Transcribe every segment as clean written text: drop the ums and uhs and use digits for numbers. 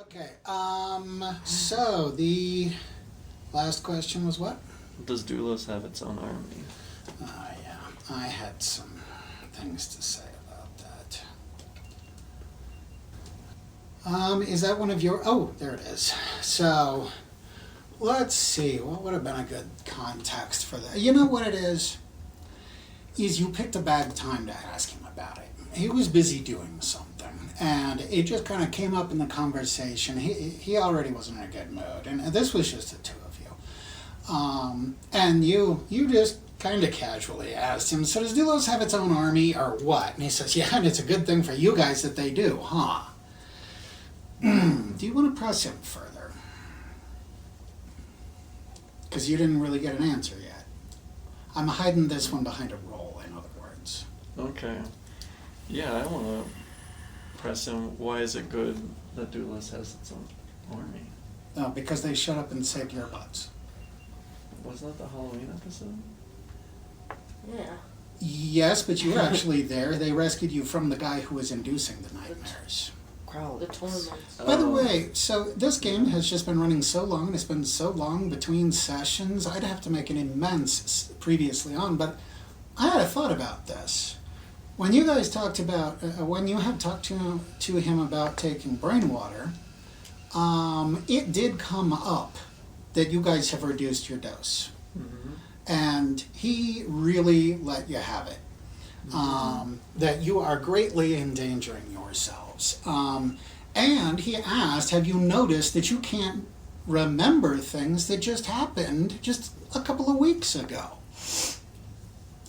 Okay, so the last question was what? Does Doulos have its own army? Yeah, I had some things to say about that. Is that one of your, oh, there it is. So, let's see, what would have been a good context for that? You know what it is you picked a bad time to ask him about it. He was busy doing something, and it just kind of came up in the conversation. He already wasn't in a good mood, and this was just the two of you. And you just kind of casually asked him, so does Doulos have its own army, or what? And he says, yeah, and it's a good thing for you guys that they do, huh? Do you want to press him further? Because you didn't really get an answer yet. I'm hiding this one behind a roll, in other words. Okay. Yeah, I want to press him. Why is it good that Doulos has its own army? No, because they shut up and saved your butts. Wasn't that the Halloween episode? Yeah. Yes, but you were actually there. They rescued you from the guy who was inducing the nightmares. The tournaments. By the way, so this game has just been running so long, and it's been so long between sessions, I'd have to make an immense previously on, but I had a thought about this. When you guys talked about, when you had talked to him about taking brain water, it did come up that you guys have reduced your dose. Mm-hmm. And he really let you have it. That you are greatly endangering yourselves. And he asked, have you noticed that you can't remember things that just happened just a couple of weeks ago?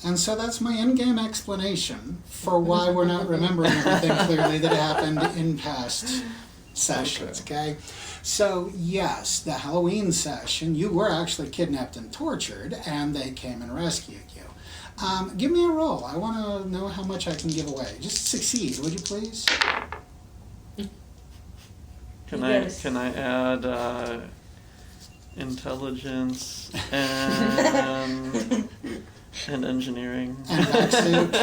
And so that's my in-game explanation for why we're not remembering everything clearly that happened in past sessions, okay? So yes, the Halloween session, you were actually kidnapped and tortured, and they came and rescued you. Give me a roll. I want to know how much I can give away. Just succeed, would you please? Can I add intelligence and engineering? And back suit.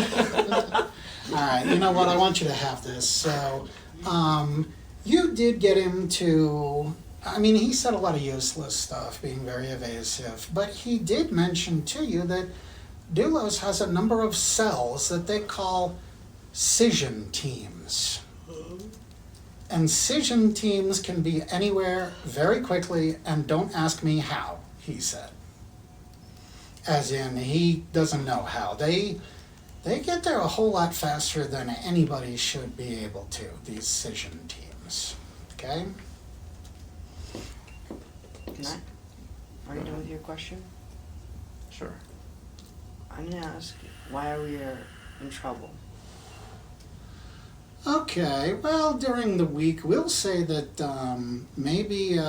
All right, you know what? I want you to have this. So, you did get him to, I mean, he said a lot of useless stuff, being very evasive, but he did mention to you that Doulos has a number of cells that they call scission teams. And scission teams can be anywhere very quickly, and don't ask me how, he said. As in, he doesn't know how. They get there a whole lot faster than anybody should be able to, these scission teams. Okay? Can I? Are you done with your question? Sure. I'm gonna ask, why are we in trouble? Okay, well, during the week, we'll say that maybe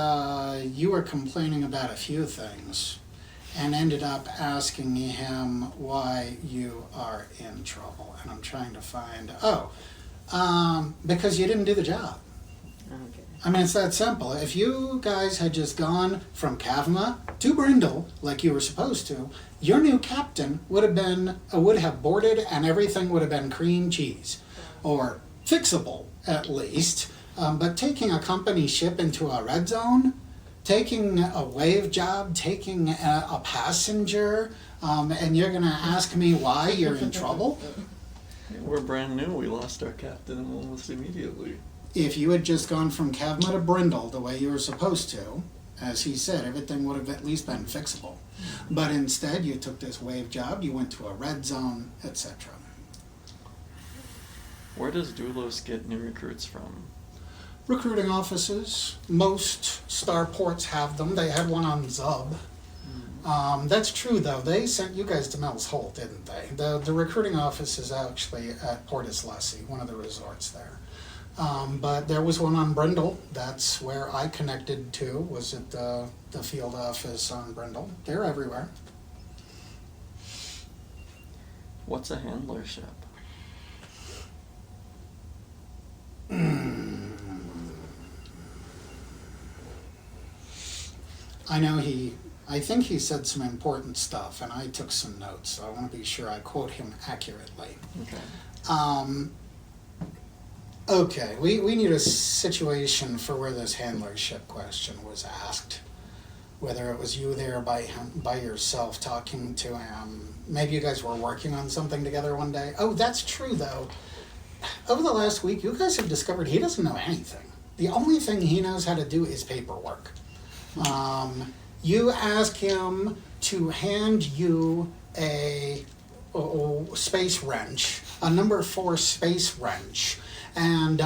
you were complaining about a few things and ended up asking him why you are in trouble. And I'm trying to find, because you didn't do the job. Okay. I mean, it's that simple. If you guys had just gone from Kavma to Brindle, like you were supposed to, your new captain would have boarded, and everything would have been cream cheese. Or fixable, at least. But taking a company ship into a red zone, taking a wave job, taking a passenger, and you're going to ask me why you're in trouble? We're brand new. We lost our captain almost immediately. If you had just gone from Kavma to Brindle the way you were supposed to, as he said, everything would have at least been fixable. But instead, you took this wave job, you went to a red zone, etc. Where does Doulos get new recruits from? Recruiting offices. Most starports have them. They had one on Zub. That's true, though. They sent you guys to Mel's Hole, didn't they? The recruiting office is actually at Portus Lessie, one of the resorts there. But there was one on Brindle. That's where I connected to, was at the field office on Brindle. They're everywhere. What's a handler ship? I think he said some important stuff, and I took some notes, so I want to be sure I quote him accurately. Okay. Okay, we need a situation for where this handler ship question was asked. Whether it was you there by yourself talking to him. Maybe you guys were working on something together one day. Oh, that's true though. Over the last week, you guys have discovered he doesn't know anything. The only thing he knows how to do is paperwork. You ask him to hand you a space wrench, a number 4 space wrench, and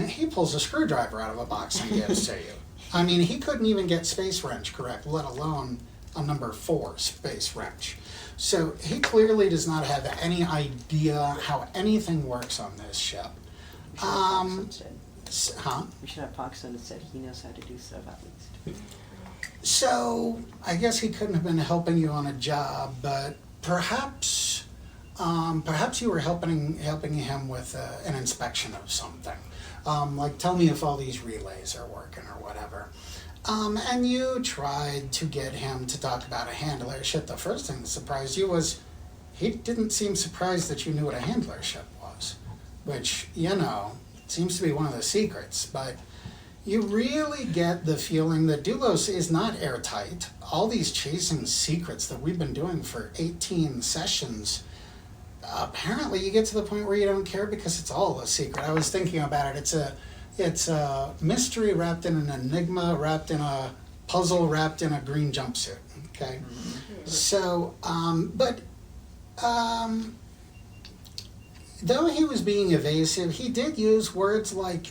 he pulls a screwdriver out of a box and gives to you. I mean, he couldn't even get space wrench correct, let alone a number 4 space wrench. So he clearly does not have any idea how anything works on this ship. We should have Poxon instead. He knows how to do stuff at least. So I guess he couldn't have been helping you on a job, but perhaps you were helping him with an inspection of something. Like, tell me if all these relays are working or whatever. And you tried to get him to talk about a handler ship. The first thing that surprised you was he didn't seem surprised that you knew what a handler ship was, which, seems to be one of the secrets. But you really get the feeling that Doulos is not airtight. All these chasing secrets that we've been doing for 18 sessions, apparently you get to the point where you don't care because it's all a secret. I was thinking about it. It's a mystery wrapped in an enigma, wrapped in a puzzle, wrapped in a green jumpsuit. Okay, so though he was being evasive, he did use words like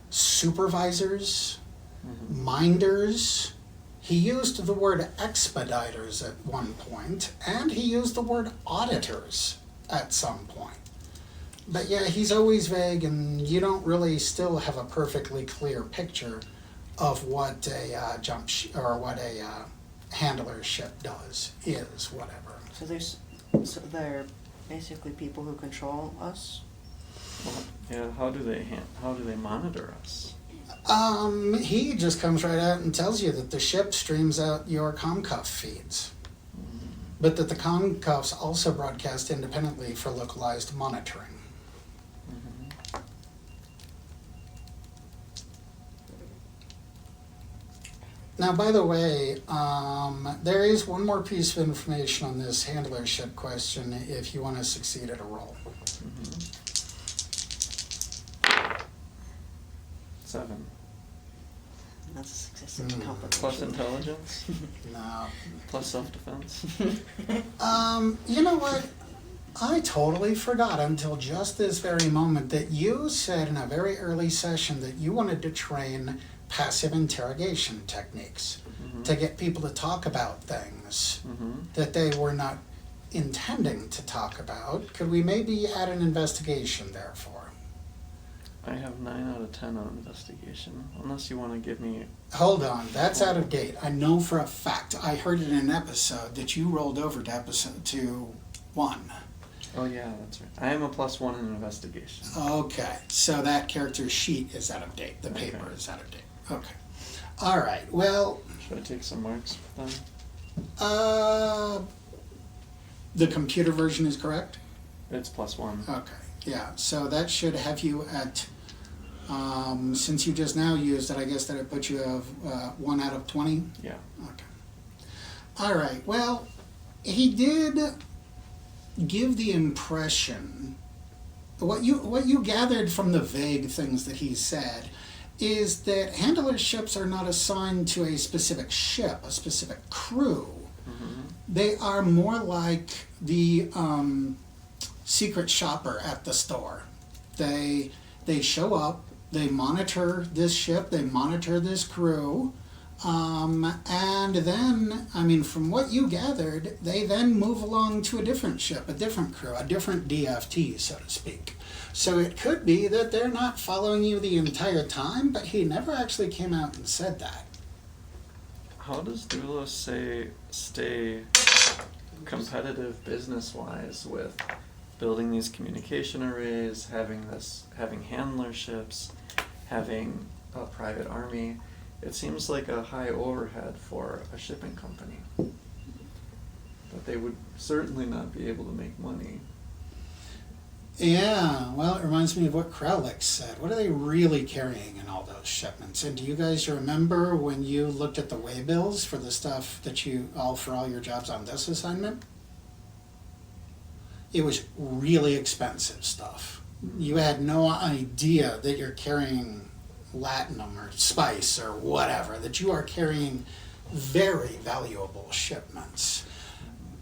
supervisors, minders. He used the word expediters at one point, and he used the word auditors at some point. But yeah, he's always vague, and you don't really still have a perfectly clear picture of what a what a handler ship is whatever. So they're basically people who control us. Well, yeah, how do they monitor us? He just comes right out and tells you that the ship streams out your ComCuff feeds, but that the ComCuffs also broadcast independently for localized monitoring. Now, by the way, there is one more piece of information on this handler ship question if you want to succeed at a roll. 7. That's a success. It's complicated. Plus intelligence? No. Plus self-defense? You know what? I totally forgot until just this very moment that you said in a very early session that you wanted to train passive interrogation techniques to get people to talk about things that they were not intending to talk about. Could we maybe add an investigation therefore? I have 9 out of 10 on investigation, unless you want to give me... Hold on, that's out of date. I know for a fact. I heard in an episode that you rolled over to 1. Oh yeah, that's right. I am a +1 in investigation. Okay, so that character's sheet is out of date. The paper is out of date. Okay. All right, well... Should I take some marks then? The computer version is correct? It's +1. Okay, yeah, so that should have you at... since you just now used it, I guess that it put you at 1 out of 20? Yeah. Okay. All right, well, he did give the impression... What you gathered from the vague things that he said is that handler ships are not assigned to a specific ship, a specific crew. They are more like the secret shopper at the store. They show up, they monitor this ship, they monitor this crew, and then, I mean, from what you gathered, they then move along to a different ship, a different crew, a different DFT, so to speak. So it could be that they're not following you the entire time, but he never actually came out and said that. How does Doulos stay competitive business-wise with building these communication arrays, having handler ships, having a private army? It seems like a high overhead for a shipping company. But they would certainly not be able to make money. Yeah, well, it reminds me of what Kralik said. What are they really carrying in all those shipments? And do you guys remember when you looked at the waybills for the stuff that for all your jobs on this assignment? It was really expensive stuff. You had no idea that you're carrying latinum or spice or whatever, that you are carrying very valuable shipments.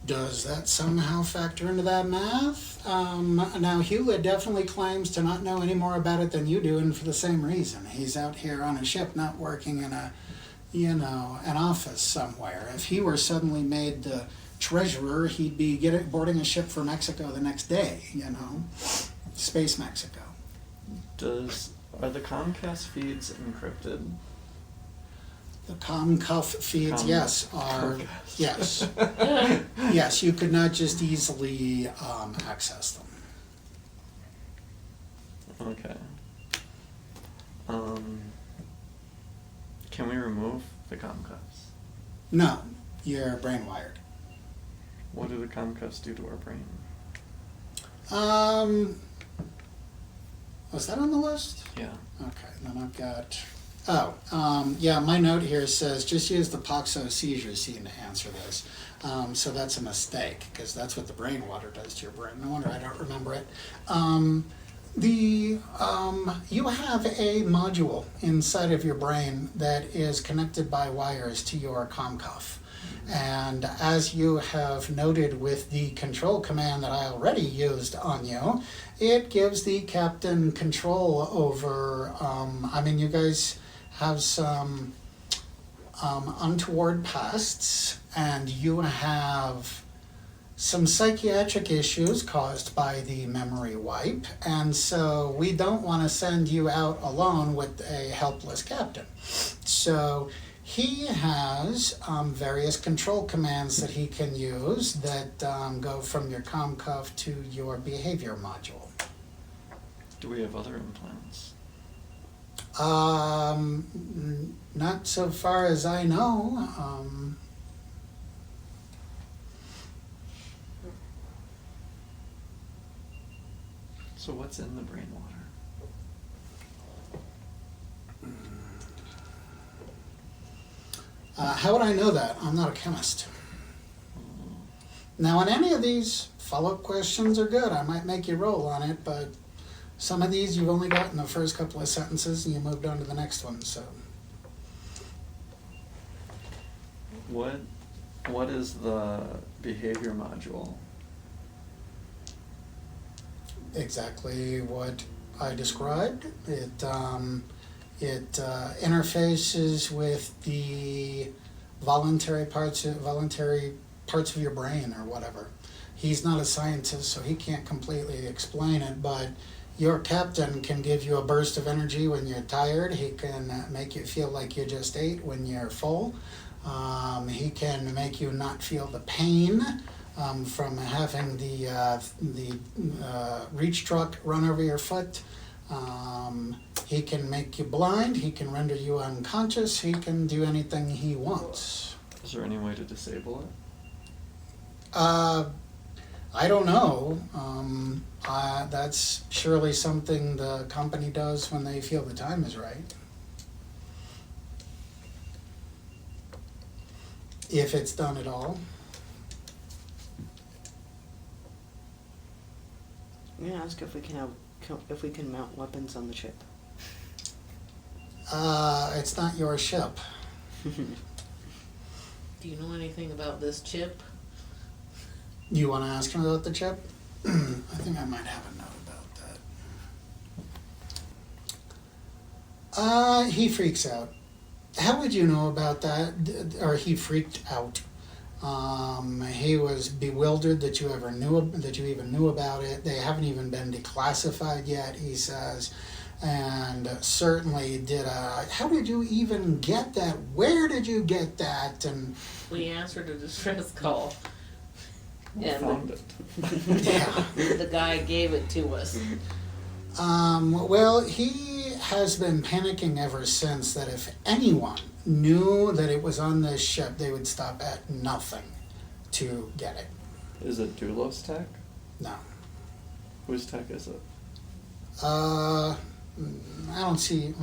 Does that somehow factor into that math? Now, Hewlett definitely claims to not know any more about it than you do, and for the same reason. He's out here on a ship, not working in an office somewhere. If he were suddenly made the treasurer, he'd be boarding a ship for Mexico the next day, Space Mexico. Are the Comcast feeds encrypted? The ComCuff feeds, yes, are, Comcast. yes. Yes, you could not just easily access them. Okay. Can we remove the Comcuffs? No, you're brain wired. What do the Comcuffs do to our brain? Was that on the list? Yeah. Okay, then I've got, yeah, my note here says just use the Poxo seizure scene to answer this. So that's a mistake, because that's what the brain water does to your brain. No wonder I don't remember it. You have a module inside of your brain that is connected by wires to your ComCuff. And as you have noted with the control command that I already used on you, it gives the captain control over, you guys have some untoward pasts, and you have some psychiatric issues caused by the memory wipe, and so we don't want to send you out alone with a helpless captain. So he has various control commands that he can use that go from your ComCuff to your behavior module. Do we have other implants? Not so far as I know. So what's in the brain water? How would I know that? I'm not a chemist. Now, on any of these, follow-up questions are good. I might make you roll on it, but some of these you've only gotten the first couple of sentences and you moved on to the next one, so. What is the behavior module? Exactly what I described. It interfaces with the voluntary parts of your brain or whatever. He's not a scientist, so he can't completely explain it, but your captain can give you a burst of energy when you're tired. He can make you feel like you just ate when you're full. He can make you not feel the pain from having the reach truck run over your foot. He can make you blind. He can render you unconscious. He can do anything he wants. Is there any way to disable it? I don't know. That's surely something the company does when they feel the time is right. If it's done at all. I'm gonna ask if we can mount weapons on the ship. It's not your ship. Do you know anything about this chip? You want to ask him about the chip? I think I might have a note about that. He freaks out. How would you know about that? Or he freaked out. He was bewildered that you even knew about it. They haven't even been declassified yet, he says. And certainly how did you even get that? Where did you get that? And We answered a distress call. We And found it. yeah. the guy gave it to us. Well, he has been panicking ever since that if anyone knew that it was on this ship, they would stop at nothing to get it. Is it Doulos tech? No. Whose tech is it? I don't see,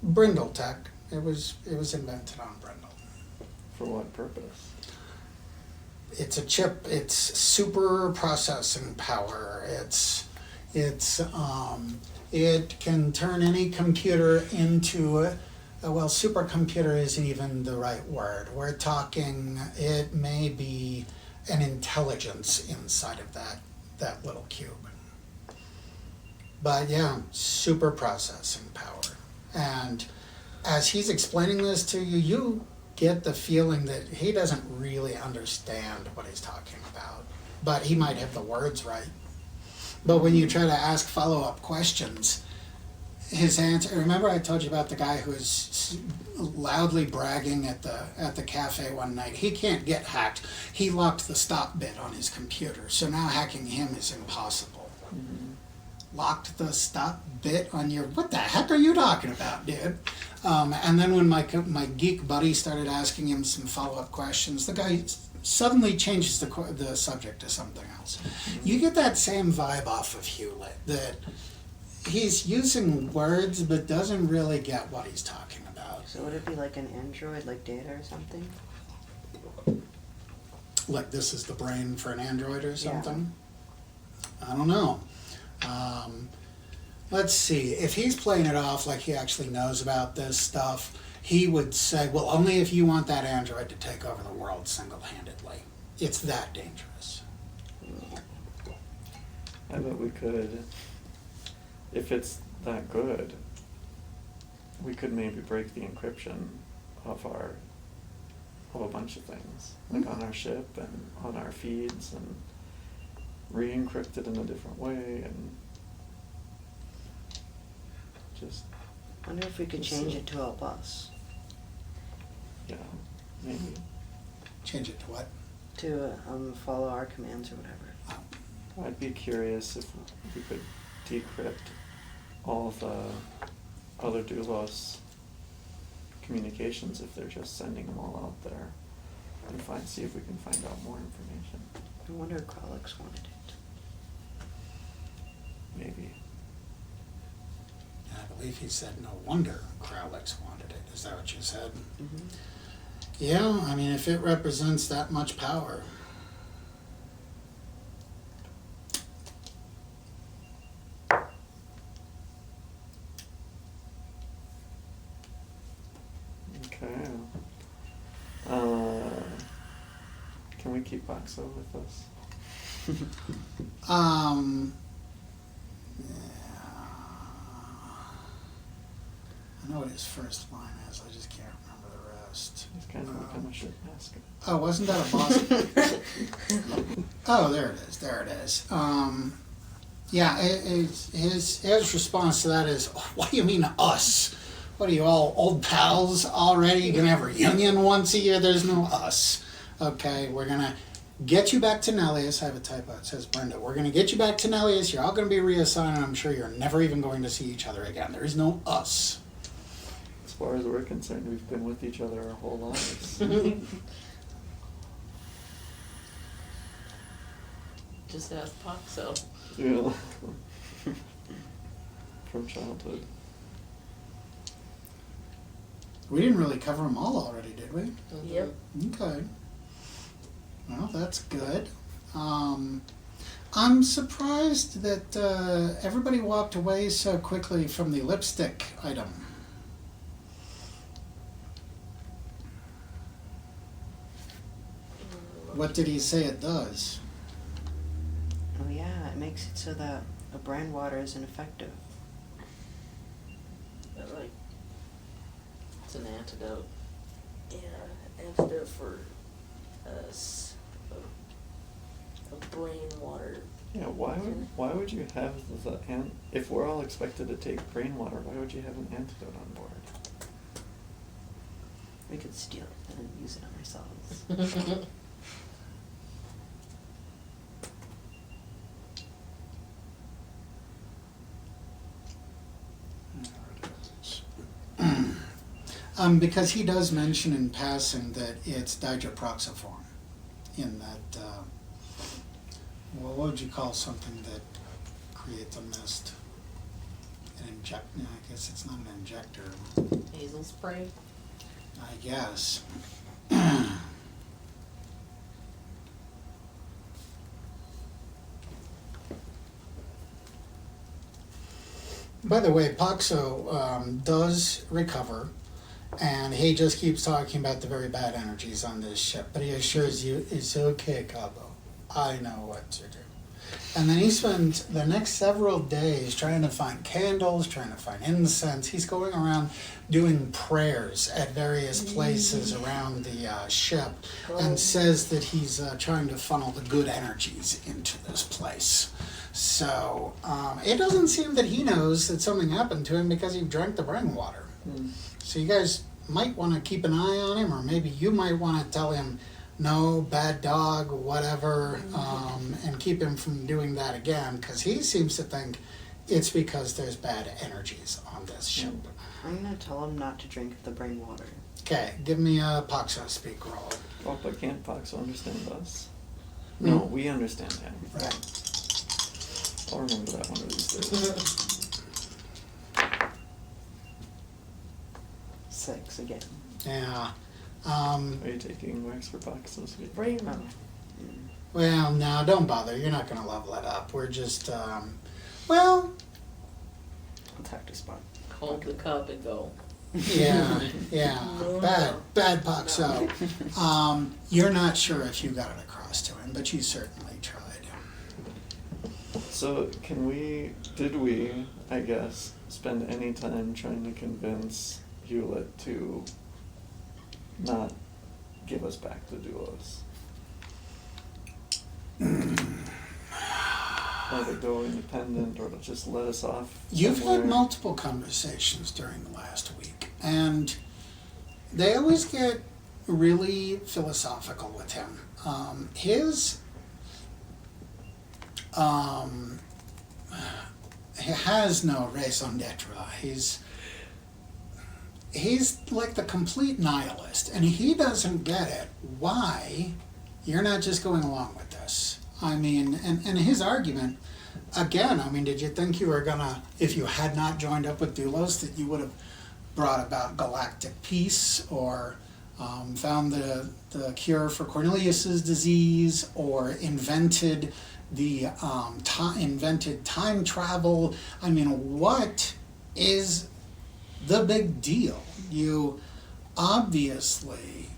Brindle Tech. It was invented on Brindle. For what purpose? It's a chip. It's super processing power. It can turn any computer into well, supercomputer isn't even the right word. We're talking, it may be an intelligence inside of that little cube. But yeah, super processing power. And as he's explaining this to you, you get the feeling that he doesn't really understand what he's talking about. But he might have the words right. But when you try to ask follow-up questions, his answer, remember I told you about the guy who was loudly bragging at the cafe one night? He can't get hacked. He locked the stop bit on his computer, so now hacking him is impossible. Locked the stop bit on your, what the heck are you talking about, dude? And then when my geek buddy started asking him some follow-up questions, the guy suddenly changes the subject to something else. You get that same vibe off of Hewlett, that he's using words but doesn't really get what he's talking about. So would it be like an android, like Data or something? Like this is the brain for an android or something? I don't know. Let's see, if he's playing it off like he actually knows about this stuff, he would say, well, only if you want that android to take over the world single-handedly. It's that dangerous. I bet we could, if it's that good, we could maybe break the encryption of a bunch of things, like on our ship and on our feeds, and re-encrypt it in a different way, and just, I wonder if we could change it to help us. yeah, maybe. Change it to what? To follow our commands or whatever. I'd be curious if we could decrypt all the other Doulos communications, if they're just sending them all out there, and see if we can find out more information. I wonder if Kralix wanted it. Maybe. I believe he said no wonder Kralix wanted it. Is that what you said? Mm-hmm. Yeah, I mean, if it represents that much power. Okay. Can we keep Boxo with us? I know what his first line is, I just can't remember the rest. He's kind of like a ship master. Oh, wasn't that a boss? Oh, there it is. Yeah, his response to that is, what do you mean us? What are you, all old pals already? You can have a reunion once a year? There's no us. Okay, we're gonna get you back to Nellius. I have a typo, it says Brenda. We're gonna get you back to Nellius, you're all gonna be reassigned, and I'm sure you're never even going to see each other again. There is no us. As far as we're concerned, we've been with each other our whole lives. Just ask Poxo. Yeah. From childhood. We didn't really cover them all already, did we? Yep. Okay. Well, that's good. I'm surprised that everybody walked away so quickly from the lipstick item. What did he say it does? Oh yeah, it makes it so that a brand water is ineffective. Like, it's an antidote. Yeah, antidote for us. A brain water. Yeah, why would you have if we're all expected to take brain water, why would you have an antidote on board? We could steal it and use it on ourselves. Because he does mention in passing that it's diproxiform in that, well, what would you call something that create the mist. An inject, no, I guess it's not an injector, Hazel spray. I guess. By the way, Paxo does recover, and he just keeps talking about the very bad energies on this ship, but he assures you it's okay, Cabo. I know what to do. And then he spent the next several days trying to find candles, trying to find incense. He's going around doing prayers at various places around the ship, and says that he's trying to funnel the good energies into this place. So it doesn't seem that he knows that something happened to him because he drank the brain water. So you guys might want to keep an eye on him, or maybe you might want to tell him, no, bad dog, whatever, and keep him from doing that again, because he seems to think it's because there's bad energies on this ship. I'm gonna tell him not to drink the brain water. Okay, give me a Paxo speak roll. Oh, but can't Paxo understand us? No, we understand him. Right. I'll remember that one of these days. 6 again. Yeah. Are you taking wax for Paxo? Brain. Oh. Well, no, don't bother. You're not going to level it up. We're just, well, I'll talk to Spot. Hold the cup and go. yeah, yeah. No, Bad Paxo. You're not sure if you got it across to him, but you certainly tried. So did we, I guess, spend any time trying to convince Hewlett to not give us back the Doulos? Either go independent or to just let us off You've somewhere. had multiple conversations during the last week, and they always get really philosophical with him. He has no raison d'etre. He's like the complete nihilist, and he doesn't get it. Why you're not just going along with this? I mean, and his argument, again, I mean, did you think you were gonna, if you had not joined up with Doulos, that you would have brought about galactic peace, or found the cure for Cornelius's disease, or invented invented time travel? I mean, what is the big deal? You obviously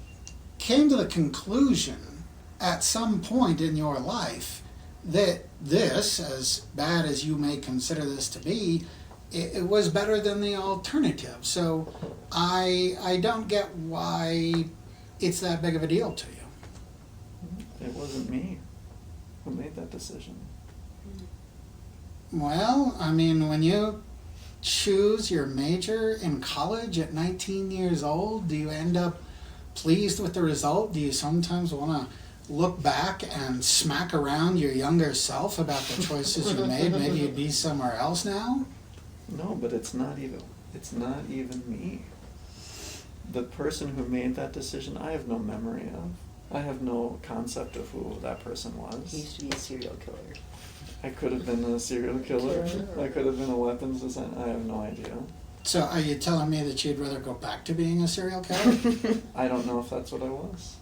came to the conclusion at some point in your life that this, as bad as you may consider this to be, it was better than the alternative. So I don't get why it's that big of a deal to you. It wasn't me who made that decision. Well, I mean, when you choose your major in college at 19 years old, do you end up pleased with the result? Do you sometimes want to look back and smack around your younger self about the choices you made? Maybe you'd be somewhere else now? No, but it's not even me. The person who made that decision, I have no memory of. I have no concept of who that person was. He used to be a serial killer. I could have been a serial killer. I could have been a weapons designer. I have no idea. So are you telling me that you'd rather go back to being a serial killer? I don't know if that's what I was.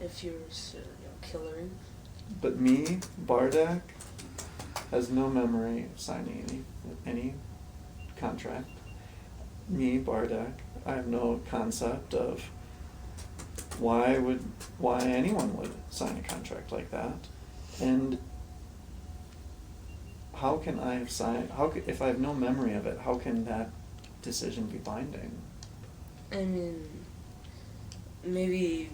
If you're a serial killer. But me, Bardak, has no memory of signing any contract. Me, Bardak, I have no concept of why anyone would sign a contract like that. And how can I have signed, if I have no memory of it, how can that decision be binding? I mean, maybe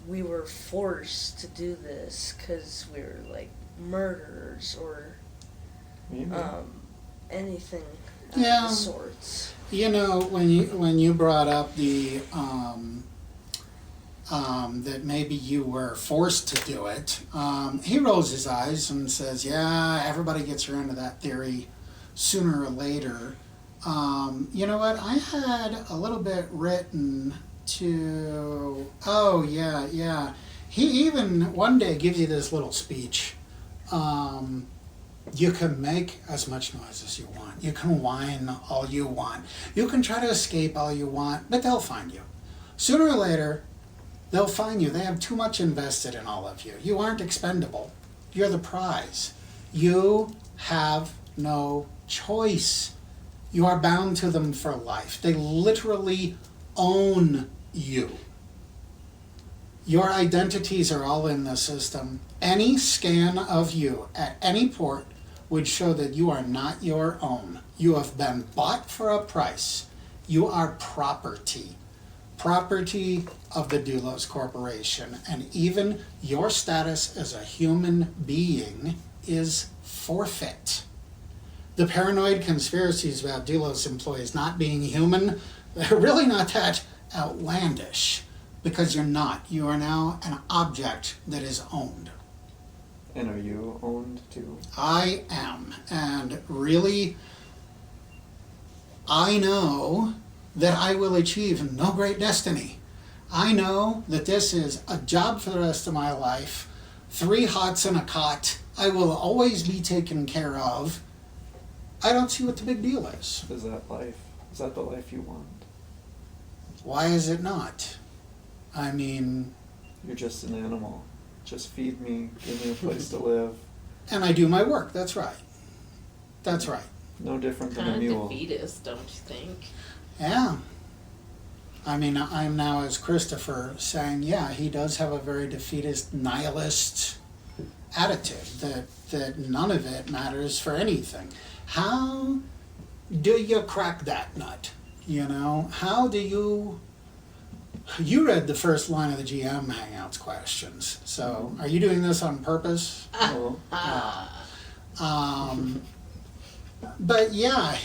we were forced to do this because we were like murderers or Maybe. anything of Yeah. the sorts. You know, when you brought up the that maybe you were forced to do it, he rolls his eyes and says, "Yeah, everybody gets around to that theory sooner or later." You know what? I had a little bit written to. Oh yeah. He even one day gives you this little speech. You can make as much noise as you want. You can whine all you want. You can try to escape all you want, but they'll find you. Sooner or later, they'll find you. They have too much invested in all of you. You aren't expendable. You're the prize. You have no choice. You are bound to them for life. They literally own you. Your identities are all in the system. Any scan of you at any port would show that you are not your own. You have been bought for a price. You are property. Property of the Doulos Corporation. And even your status as a human being is forfeit. The paranoid conspiracies about Doulos employees not being human, they're really not that outlandish. Because you're not. You are now an object that is owned. And are you owned too? I am. And really, I know that I will achieve no great destiny. I know that this is a job for the rest of my life. 3 hots and a cot. I will always be taken care of. I don't see what the big deal is. Is that life? Is that the life you want? Why is it not? I mean... You're just an animal. Just feed me, give me a place to live. And I do my work, that's right. That's right. No different than a Kind of mule. defeatist, don't you think? Yeah. I mean, I'm now as Christopher saying, yeah, he does have a very defeatist, nihilist attitude, that none of it matters for anything. How do you crack that nut? You know, how do you... You read the first line of the GM Hangouts questions, so are you doing this on purpose? Oh, But yeah,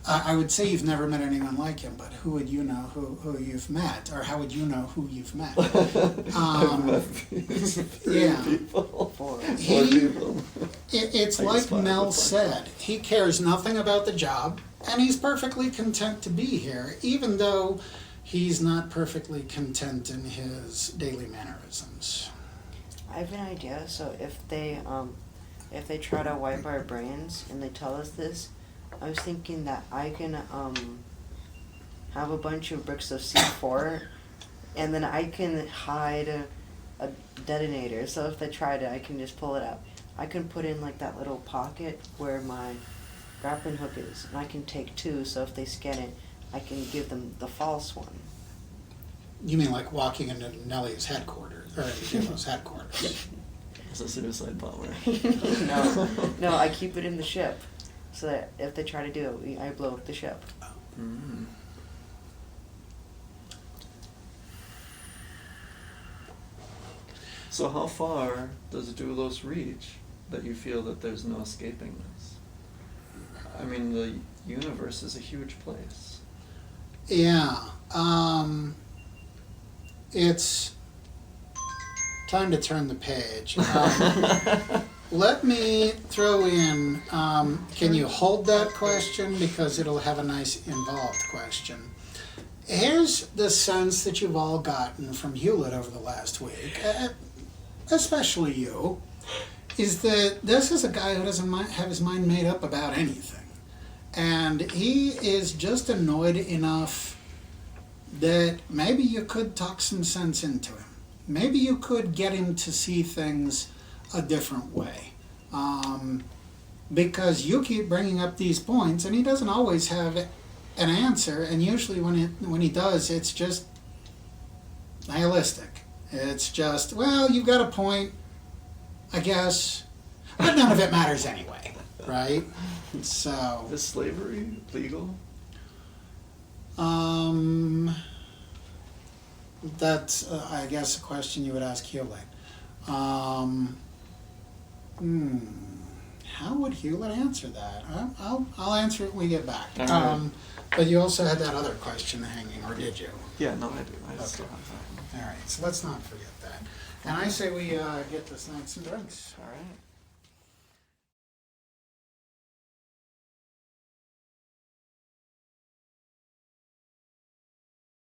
I would say you've never met anyone like him, but who would you know who you've met? Or how would you know who you've met? I've met these yeah. people. 4 He- people. It's I like just find it Mel funny. said, he cares nothing about the job, and he's perfectly content to be here, even though he's not perfectly content in his daily mannerisms. I have an idea. So if they try to wipe our brains and they tell us this, I was thinking that I can have a bunch of bricks of C4, and then I can hide a detonator. So if they tried it, I can just pull it out. I can put in like that little pocket where my grappling hook is, and I can take 2. So if they scan it, I can give them the false one. You mean like walking into Nellie's headquarters, or Jim's headquarters? It's a suicide bomber. No, I keep it in the ship, so that if they try to do it, I blow up the ship. Mm. So how far does Doulos reach that you feel that there's no escaping this? I mean, the universe is a huge place. Yeah, it's time to turn the page. Let me throw in, can you hold that question? Because it'll have a nice involved question. Here's the sense that you've all gotten from Hewlett over the last week, especially you, is that this is a guy who doesn't have his mind made up about anything. And he is just annoyed enough that maybe you could talk some sense into him. Maybe you could get him to see things a different way. Because you keep bringing up these points, and he doesn't always have an answer, and usually when he does, it's just nihilistic. It's just, well, you've got a point, I guess, but none of it matters anyway, right? So, Is slavery legal? that's, I guess, a question you would ask Hewlett. How would Hewlett answer that? I'll answer it when we get back. All right. But you also had that other question hanging, or did you? Yeah, no, I do. I Okay. still have that. All right, so let's not forget that. And I say we get this night some drinks. All right.